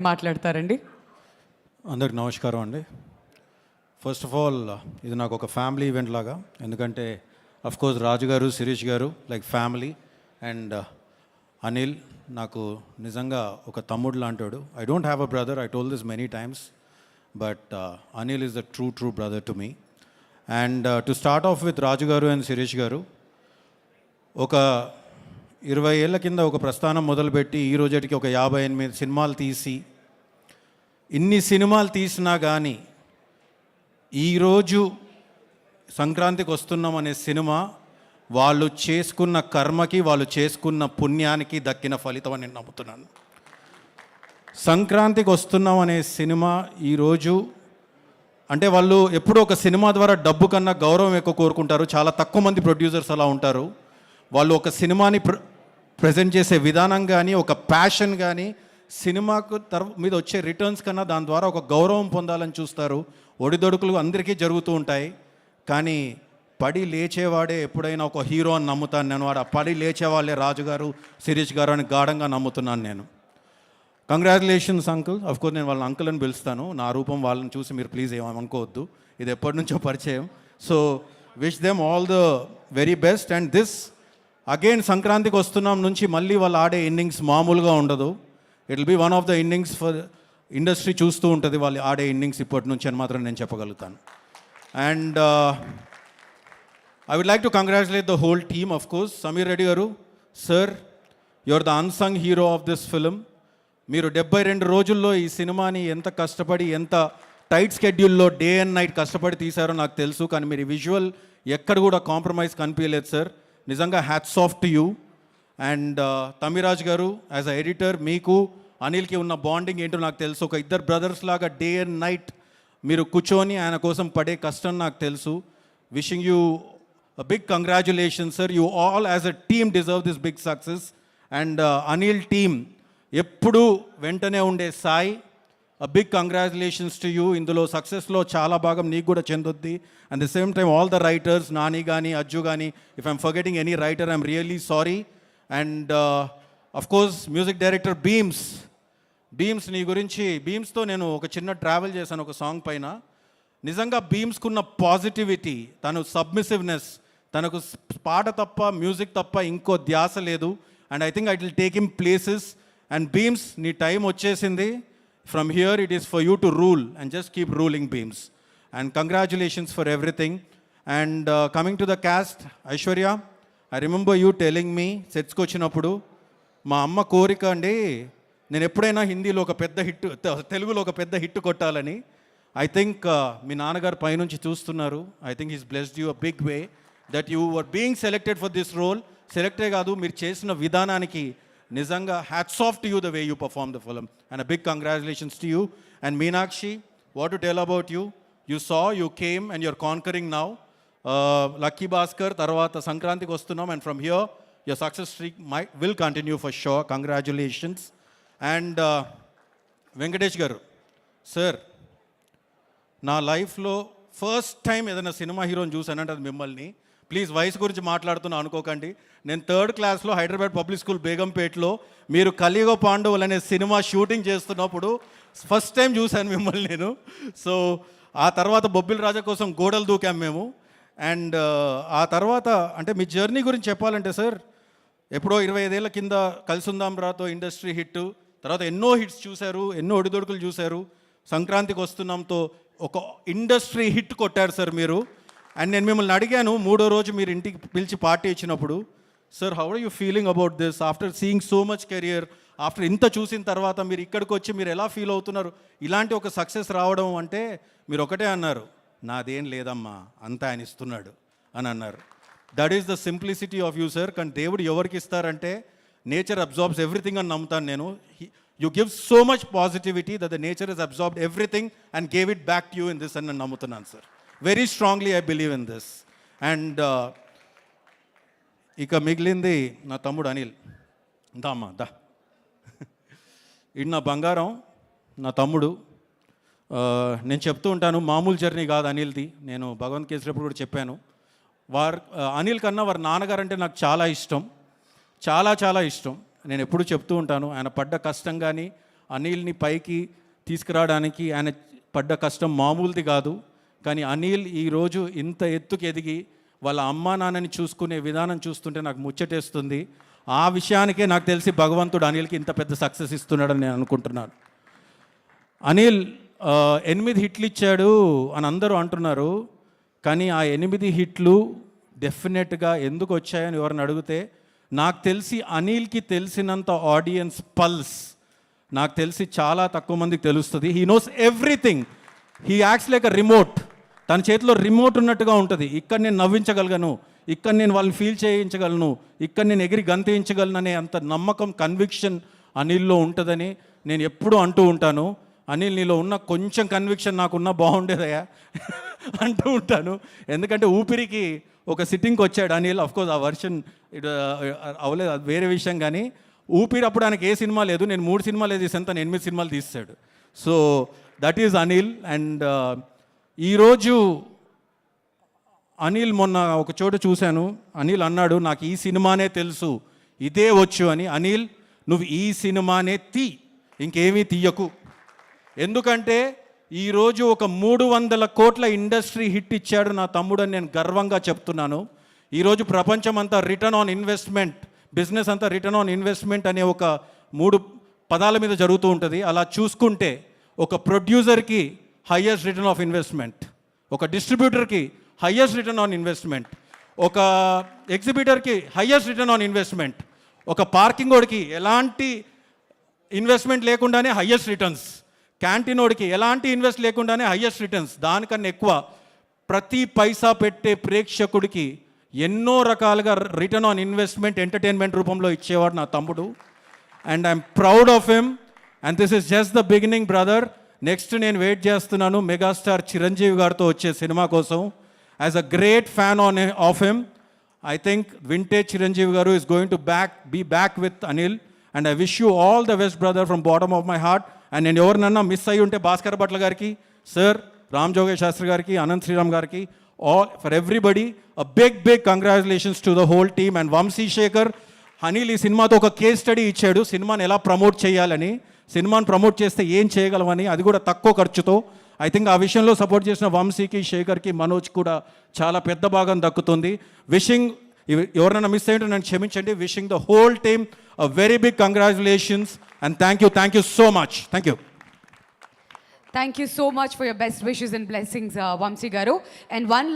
మాట్లాడతారండి. అందరికి నమస్కారం అండి. ఫస్ట్ ఆఫ్ ఆల్ ఇది నాకు ఒక ఫ్యామిలీ ఈవెంట్ లాగా, ఎందుకంటే కోర్స్ రాజు గారు, శిరీష్ గారు లైక్ ఫ్యామిలీ, అండ్ అనిల్ నాకు నిజంగా ఒక తమ్ముడు లాంటాడు. I don't have a brother, I told this many times, but Anil is the true brother to me. And to start off with Raju garu and Sirish గారు, ఒక 20 ఏళ్ళ కింద ఒక ప్రస్థానం మొదలుపెట్టి ఈ రోజుకి ఒక 58 సినిమాలు తీసి, ఇన్ని సినిమాలు తీసినా కానీ ఈరోజు సంక్రాంతికి వస్తున్నాం అనే సినిమా వాళ్ళు చేసుకున్న కర్మకి, వాళ్ళు చేసుకున్న పుణ్యానికి దక్కిన ఫలితం అని నేను నమ్ముతున్నాను. సంక్రాంతికి వస్తున్నాం అనే సినిమా ఈరోజు అంటే వాళ్ళు ఎప్పుడూ ఒక సినిమా ద్వారా డబ్బు కన్నా గౌరవం ఎక్కువ కోరుకుంటారు. చాలా తక్కువ మంది ప్రొడ్యూసర్స్ అలా ఉంటారు. వాళ్ళు ఒక సినిమాని ప్రజెంట్ చేసే విధానం కానీ, ఒక ప్యాషన్ కానీ, సినిమాకు మీద వచ్చే రిటర్న్స్ కన్నా దాని ద్వారా ఒక గౌరవం పొందాలని చూస్తారు. ఒడిదొడుకులు అందరికీ జరుగుతూ ఉంటాయి, కానీ పడి లేచేవాడే ఎప్పుడైనా ఒక హీరో అని నమ్ముతాను నేను. వాడు ఆ పడి లేచేవాళ్ళే రాజు గారు, శిరీష్ గారు అని గాఢంగా నమ్ముతున్నాను నేను. Congratulations uncle. కోర్స్ నేను వాళ్ళని అంకుల్ అని పిలుస్తాను, నా రూపం వాళ్ళని చూసి మీరు ప్లీజ్ ఏమనుకోవద్దు, ఇది ఎప్పటి నుంచో పరిచయం. So wish them all the very best. And this again సంక్రాంతికి వస్తున్నాం నుంచి మళ్ళీ వాళ్ళు ఆడే ఇన్నింగ్స్ మామూలుగా ఉండదు. It will be one of the innings for industry చూస్తూ ఉంటుంది వాళ్ళు ఆడే ఇన్నింగ్స్ ఇప్పటి నుంచి అని మాత్రం నేను చెప్పగలుగుతాను. And I would like to congratulate the whole team. Of course Sameer Reddy garu, sir, you are the unsung hero of this film. మీరు 72 రోజుల్లో ఈ సినిమాని ఎంత కష్టపడి, ఎంత టైట్ స్కెడ్యూల్లో డే అండ్ నైట్ కష్టపడి తీశారో నాకు తెలుసు, కానీ మీరు విజువల్ ఎక్కడ కూడా కాంప్రమైజ్ కనిపించలేదు సార్. నిజంగా hats off to you. And Tamiraj గారు, యాజ్ అ ఎడిటర్, మీకు అనిల్కి ఉన్న బాండింగ్ ఏంటో నాకు తెలుసు. ఒక ఇద్దరు బ్రదర్స్ లాగా డే అండ్ నైట్ మీరు కూర్చొని ఆయన కోసం పడే కష్టం నాకు తెలుసు. Wishing you big congratulation sir. You all as a team deserve this big success. And Anil team ఎప్పుడూ వెంటనే ఉండే Sai, big congratulations to you. ఇందులో సక్సెస్లో చాలా భాగం నీకు కూడా చెందుద్ది. And the same time all the writers, Nani కానీ, అజ్జు కానీ, if I'm forgetting any writer I'm really sorry. And course music director Bheems నీ గురించి, బీమ్స్తో నేను ఒక చిన్న ట్రావెల్ చేశాను ఒక సాంగ్ పైన. నిజంగా బీమ్స్కున్న పాజిటివిటీ, తను సబ్మిసివ్నెస్, తనకు పాట తప్ప, మ్యూజిక్ తప్ప ఇంకో ధ్యాస లేదు. And I think I will take him places. And Bheems, నీ టైం వచ్చేసింది. From here it is for you to rule and just keep ruling, Beams. And congratulations for everything. And coming to the cast, Aishwarya, I remember you telling me sets ko vachinappudu మా అమ్మ కోరిక అండి, నేను ఎప్పుడైనా హిందీలో ఒక పెద్ద hit, తెలుగులో ఒక పెద్ద హిట్ కొట్టాలని. ఐ థింక్ మీ నాన్నగారు పైనుంచి చూస్తున్నారు. I think he's blessed you a big way that you were being selected for this role. సెలెక్టే కాదు, మీరు చేసిన విధానానికి నిజంగా hats off to you the way you perform the film. And a big congratulations to you. And Meenakshi, what to tell about you? You saw, you came and you're conquering now. Lucky Bhaskar తర్వాత సంక్రాంతికి వస్తున్నాం, and from here your success streak will continue for sure. Congratulations. And Venkatesh గారు, sir, నా లైఫ్లో first time ఏదైనా cinema హీరోని చూసానంటే అది మిమ్మల్ని. ప్లీజ్ వయసు గురించి మాట్లాడుతున్నా అనుకోకండి. నేను 3rd క్లాస్లో హైదరాబాద్ పబ్లిక్ స్కూల్ బేగంపేటలో మీరు కలియుగ పాండవులు అనే సినిమా షూటింగ్ చేస్తున్నప్పుడు ఫస్ట్ టైం చూశాను మిమ్మల్ని నేను. సో ఆ తర్వాత బొబ్బిల్ రాజా కోసం గోడలు దూకాం మేము. అండ్ ఆ తర్వాత అంటే మీ జర్నీ గురించి చెప్పాలంటే సార్, ఎప్పుడో 25 ఏళ్ళ కింద కలిసి ఉందాం రాతో ఇండస్ట్రీ హిట్, తర్వాత ఎన్నో హిట్స్ చూశారు, ఎన్నో ఒడిదొడుకులు చూశారు. సంక్రాంతికి వస్తున్నాంతో ఒక ఇండస్ట్రీ హిట్ కొట్టారు సార్ మీరు. అండ్ నేను మిమ్మల్ని అడిగాను 3వ రోజు మీరు ఇంటికి పిలిచి పార్టీ ఇచ్చినప్పుడు, sir how are you feeling about this after seeing so much career, after ఇంత చూసిన తర్వాత మీరు ఇక్కడికి వచ్చి మీరు ఎలా ఫీల్ అవుతున్నారు, ఇలాంటి ఒక సక్సెస్ రావడం అంటే? మీరు ఒకటే అన్నారు, నాదేం లేదమ్మా, అంతా ఆయన ఇస్తున్నాడు అని అన్నారు. That is the simplicity of you sir. కానీ దేవుడు ఎవరికి ఇస్తారంటే నేచర్ అబ్జార్బ్స్ ఎవ్రీథింగ్ అని నమ్ముతాను నేను. You give so much positivity that the nature is absorbed everything and gave it back to you in this అని నేను నమ్ముతున్నాను sir. Very strongly I believe in this. And ఇక మిగిలింది నా తమ్ముడు అనిల్. అమ్మా దా, ఇది నా బంగారం, నా తమ్ముడు. నేను చెప్తూ ఉంటాను, మామూలు జర్నీ కాదు అనిల్ది. నేను భగవంత్ కేసరిప్పుడు కూడా చెప్పాను. అనిల్ కన్నా వారి నాన్నగారు అంటే నాకు చాలా ఇష్టం, చాలా చాలా ఇష్టం. నేను ఎప్పుడు చెప్తూ ఉంటాను, ఆయన పడ్డ కష్టం కానీ, అనిల్ని పైకి తీసుకురావడానికి ఆయన పడ్డ కష్టం మామూలుది కాదు. కానీ అనిల్ ఈరోజు ఇంత ఎత్తుకు ఎదిగి వాళ్ళ అమ్మా నాన్నని చూసుకునే విధానం చూస్తుంటే నాకు ముచ్చటేస్తుంది. ఆ విషయానికే నాకు తెలిసి భగవంతుడు అనిల్కి ఇంత పెద్ద సక్సెస్ ఇస్తున్నాడని నేను అనుకుంటున్నాను. అనిల్ 8 హిట్లు ఇచ్చాడు అని అందరూ అంటున్నారు. కానీ ఆ 8 హిట్లు డెఫినెట్గా ఎందుకు వచ్చాయని ఎవరిని అడిగితే నాకు తెలిసి అనిల్కి తెలిసినంత ఆడియన్స్ పల్స్ నాకు తెలిసి చాలా తక్కువ మందికి తెలుస్తుంది. He knows everything. He acts like a remote. తన చేతిలో రిమోట్ ఉన్నట్టుగా ఉంటుంది. ఇక్కడ నేను నవ్వించగలను, ఇక్కడ నేను వాళ్ళని ఫీల్ చేయించగలను, ఇక్కడ నేను ఎగిరి గంతేయించగలను అనే అంత నమ్మకం, కన్విక్షన్ అనిల్లో ఉంటుందని నేను ఎప్పుడూ అంటూ ఉంటాను. అనిల్, నీలో ఉన్న కొంచెం కన్విక్షన్ నాకున్నా బాగుండేదయ్యా అంటూ ఉంటాను. ఎందుకంటే ఊపిరికి ఒక సిట్టింగ్కి వచ్చాడు అనిల్. అఫ్కోర్స్ ఆ వర్షన్ అవ్వలేదు, అది వేరే విషయం. కానీ ఊపిరి అప్పుడు ఆయనకి ఏ సినిమా లేదు. నేను 3 సినిమాలు తీసాను, తను 8 సినిమాలు తీస్తాడు. So that is Anil. And ఈరోజు అనిల్ మొన్న ఒక చోట చూశాను, అనిల్ అన్నాడు నాకు ఈ సినిమానే తెలుసు, ఇదే వచ్చు అని. అనిల్, నువ్వు ఈ సినిమానే ఇంకేమీ తీయకు. ఎందుకంటే ఈరోజు ఒక 300 కోట్ల ఇండస్ట్రీ హిట్ ఇచ్చాడు నా తమ్ముడు అని నేను గర్వంగా చెప్తున్నాను. ఈరోజు ప్రపంచం అంతా రిటర్న్ ఆన్ ఇన్వెస్ట్మెంట్, బిజినెస్ అంతా రిటర్న్ ఆన్ ఇన్వెస్ట్మెంట్ అనే ఒక 3 పదాల మీద జరుగుతూ ఉంటుంది. అలా చూసుకుంటే ఒక ప్రొడ్యూసర్కి హయ్యెస్ట్ రిటర్న్ ఆఫ్ ఇన్వెస్ట్మెంట్, ఒక డిస్ట్రిబ్యూటర్కి హయ్యెస్ట్ రిటర్న్ ఆన్ ఇన్వెస్ట్మెంట్, ఒక ఎగ్జిబిటర్కి హయ్యెస్ట్ రిటర్న్ ఆన్ ఇన్వెస్ట్మెంట్, ఒక పార్కింగ్ వాడికి ఎలాంటి ఇన్వెస్ట్మెంట్ లేకుండానే హయ్యెస్ట్ రిటర్న్స్, క్యాంటీనోడికి ఎలాంటి ఇన్వెస్ట్ లేకుండానే హయ్యెస్ట్ రిటర్న్స్. దానికన్నా ఎక్కువ ప్రతి పైసా పెట్టే ప్రేక్షకుడికి ఎన్నో రకాలుగా రిటర్న్ ఆన్ ఇన్వెస్ట్మెంట్ ఎంటర్టైన్మెంట్ రూపంలో ఇచ్చేవాడు నా తమ్ముడు. And I'm proud of him. And this is just the beginning brother. Next నేను వెయిట్ చేస్తున్నాను మెగాస్టార్ చిరంజీవి గారితో వచ్చే సినిమా కోసం. As a great fan of him, I think vintage Chiranjeevi garu is going to be back with Anil. And I wish you all the best brother from bottom of my heart. And నేను ఎవరినన్నా miss అయ్యి ఉంటే భాస్కర్ భట్ల గారికి, sir, Ram జోగేష్ Sastry గారికి, అనంత్ శ్రీరామ్ గారికి, all for everybody a big congratulations to the whole team. And Vamsi Shekhar, Anil ఈ సినిమాతో ఒక కేస్ స్టడీ ఇచ్చాడు సినిమాని ఎలా ప్రమోట్ చేయాలని, సినిమాని ప్రమోట్ చేస్తే ఏం చేయగలమని, అది కూడా తక్కువ ఖర్చుతో. ఐ థింక్ ఆ విషయంలో సపోర్ట్ చేసిన వంశీకి, శేఖర్కి, మనోజ్ కూడా చాలా పెద్ద భాగం దక్కుతుంది. విషింగ్, ఎవరైనా మిస్ అయ్యింటే నన్ను క్షమించండి. Wishing the whole team a very big congratulations and thank you so much. Thank you. Thank you so much for your best wishes and blessings, Vamsi Garu. And one